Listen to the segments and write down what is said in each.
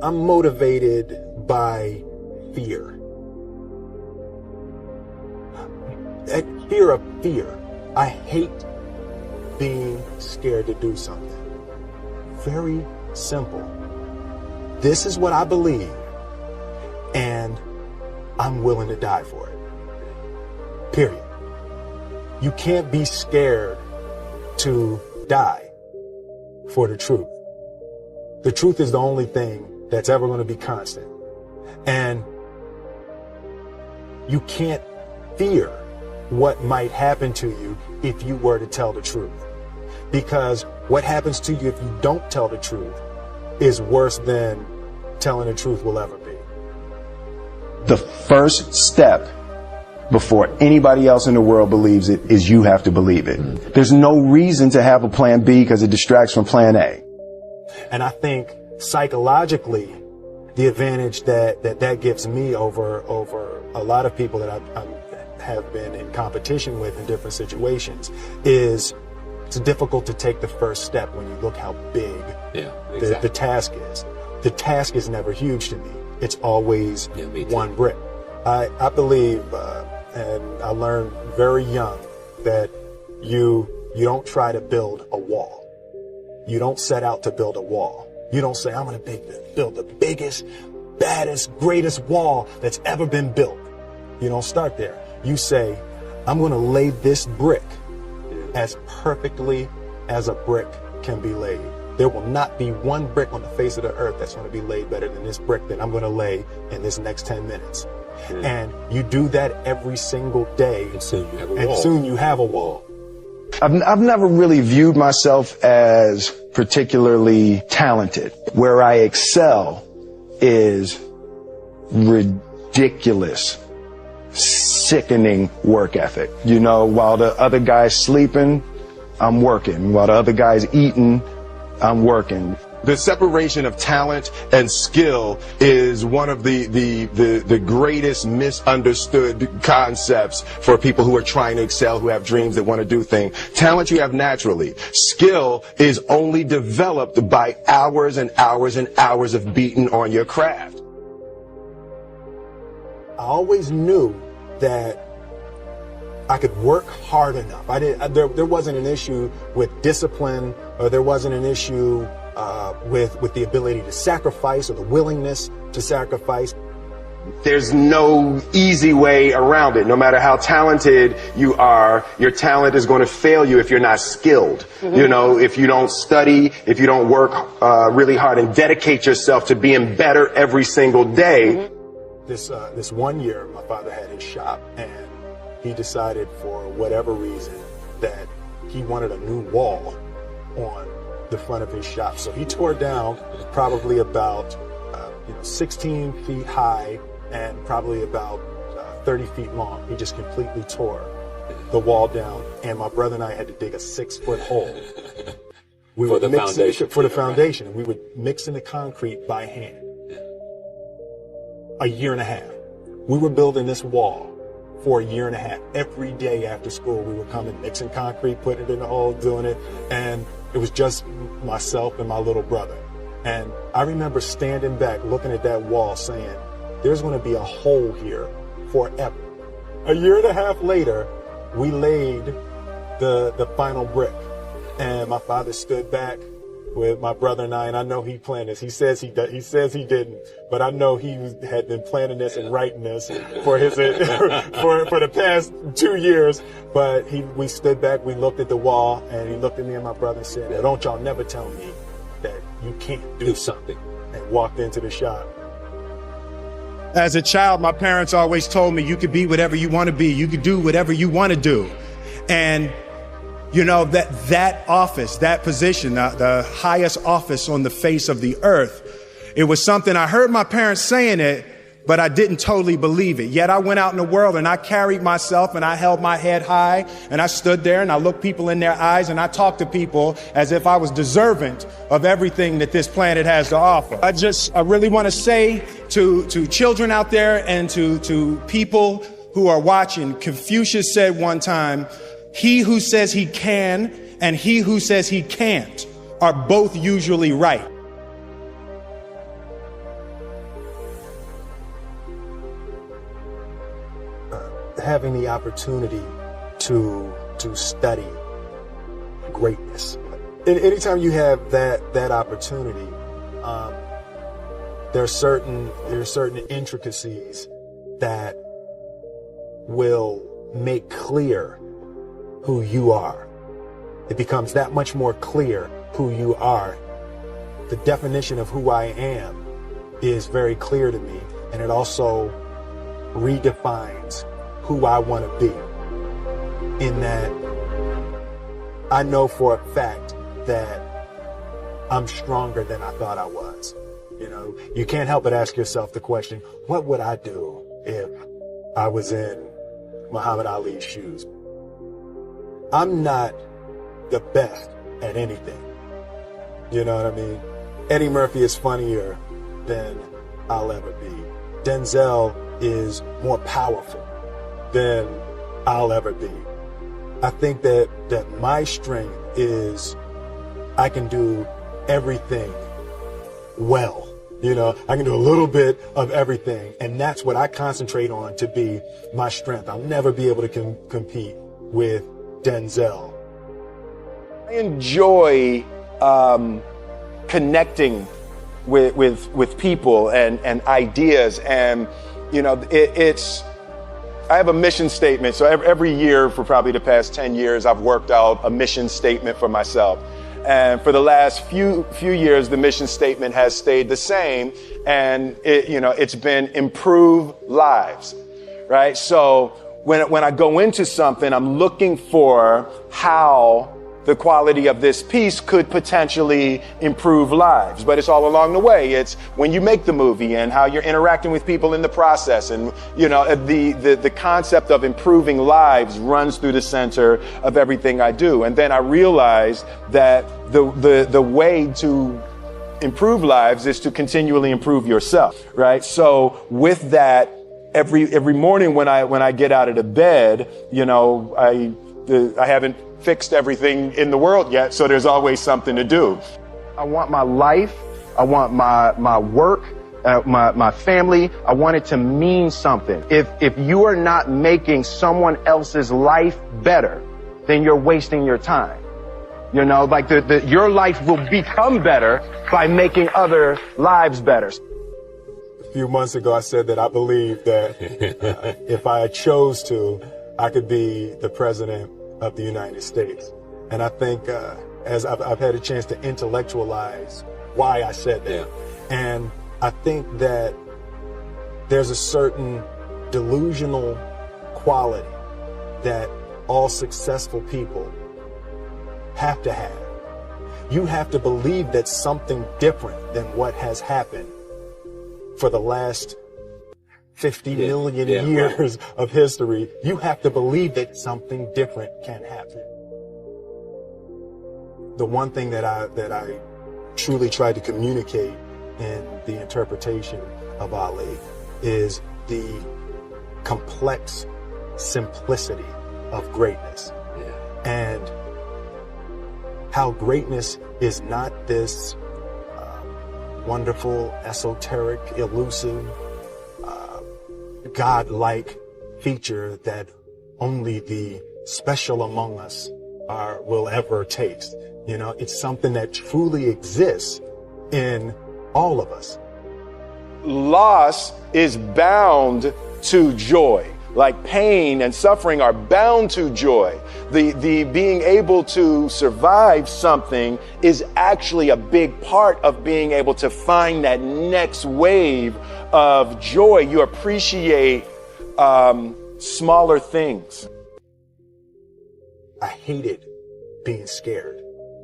I'm motivated by fear. That fear of fear. I hate being scared to do something. Very simple. This is what I believe, and I'm willing to die for it. Period. You can't be scared to die for the truth. The truth is the only thing that's ever going to be constant. And you can't fear what might happen to you if you were to tell the truth. Because what happens to you if you don't tell the truth is worse than telling the truth will ever be. The first step before anybody else in the world believes it is you have to believe it. There's no reason to have a plan B because it distracts from plan A. And I think psychologically, the advantage that gives me over a lot of people that I have been in competition with in different situations is it's difficult to take the first step when you look how big the task is. The task is never huge to me. It's always one brick. I believe, and I learned very young, that you don't try to build a wall. You don't set out to build a wall. You don't say, I'm going to build the biggest, baddest, greatest wall that's ever been built. You don't start there. You say, I'm going to lay this brick as perfectly as a brick can be laid. There will not be one brick on the face of the earth that's going to be laid better than this brick that I'm going to lay in this next 10 minutes. And you do that every single day, and soon you have a wall. I've never really viewed myself as particularly talented. Where I excel is ridiculous, sickening work ethic. You know, while the other guy's sleeping, I'm working. While the other guy's eating, I'm working. The separation of talent and skill is one of the greatest misunderstood concepts for people who are trying to excel, who have dreams, that want to do things. Talent you have naturally. Skill is only developed by hours and hours and hours of beating on your craft. I always knew that I could work hard enough. There wasn't an issue with discipline, or there wasn't an issue with the ability to sacrifice or the willingness to sacrifice. There's no easy way around it. No matter how talented you are, your talent is going to fail you if you're not skilled. You know, if you don't study, if you don't work really hard and dedicate yourself to being better every single day. This one year, my father had his shop, and he decided for whatever reason that he wanted a new wall on the front of his shop. So he tore down probably about 16 feet high and probably about 30 feet long. He just completely tore the wall down, and my brother and I had to dig a 6-foot hole. For the foundation. We would mix in the concrete by hand. A year and a half. We were building this wall for a year and a half. Every day after school, we would come and mixing concrete, putting it in the hole, doing it, and it was just myself and my little brother. And I remember standing back, looking at that wall, saying, there's going to be a hole here forever. A year and a half later, we laid the final brick, and my father stood back with my brother and I know he planned this. He says he didn't, but I know he had been planning this and writing this for his for the past 2 years. But we stood back, we looked at the wall, and he looked at me and my brother and said, "Don't y'all never tell me that you can't do something," and walked into the shop. As a child, my parents always told me you could be whatever you want to be. You could do whatever you want to do. And you know, that office, that position, the highest office on the face of the earth, it was something I heard my parents saying it, but I didn't totally believe it. Yet I went out in the world and I carried myself and I held my head high and I stood there and I looked people in their eyes and I talked to people as if I was deserving of everything that this planet has to offer. I really want to say to children out there and to people who are watching, Confucius said one time, he who says he can and he who says he can't are both usually right. having the opportunity to study greatness. And anytime you have that opportunity, there are certain intricacies that will make clear who you are. It becomes that much more clear who you are. The definition of who I am is very clear to me, and it also redefines who I want to be. In that, I know for a fact that I'm stronger than I thought I was. You know, you can't help but ask yourself the question, what would I do if I was in Muhammad Ali's shoes? I'm not the best at anything. You know what I mean? Eddie Murphy is funnier than I'll ever be. Denzel is more powerful than I'll ever be. I think that my strength is I can do everything well. You know, I can do a little bit of everything, and that's what I concentrate on to be my strength. I'll never be able to compete with Denzel. I enjoy connecting with people and ideas, and you know, I have a mission statement. So every year for probably the past 10 years, I've worked out a mission statement for myself. And for the last few years, the mission statement has stayed the same, and it's been improve lives, right? So when I go into something, I'm looking for how the quality of this piece could potentially improve lives. But it's all along the way. It's when you make the movie and how you're interacting with people in the process. And, you know, the concept of improving lives runs through the center of everything I do. And then I realized that the way to improve lives is to continually improve yourself, right? So with that, every morning when I get out of the bed, you know, I haven't fixed everything in the world yet, so there's always something to do. I want my life, I want my work, my family, I want it to mean something. If you are not making someone else's life better, then you're wasting your time. You know, like your life will become better by making other lives better. A few months ago, I said that I believe that if I chose to, I could be the president of the United States. And I think as I've had a chance to intellectualize why I said that. Yeah. And I think that there's a certain delusional quality that all successful people have to have. You have to believe that something different than what has happened for the last 50 million years of history. You have to believe that something different can happen. The one thing that I truly tried to communicate in the interpretation of Ali is the complex simplicity of greatness. Yeah. And how greatness is not this wonderful, esoteric, elusive, God-like feature that only the special among us will ever taste. You know, it's something that truly exists in all of us. Loss is bound to joy. Like pain and suffering are bound to joy. The being able to survive something is actually a big part of being able to find that next wave of joy. You appreciate smaller things. I hated being scared,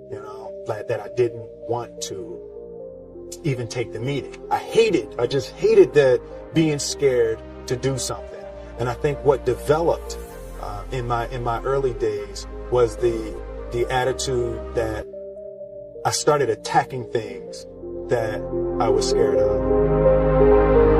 you know, like that I didn't want to even take the meeting. I just hated that being scared to do something. And I think what developed in my early days was the attitude that I started attacking things that I was scared of.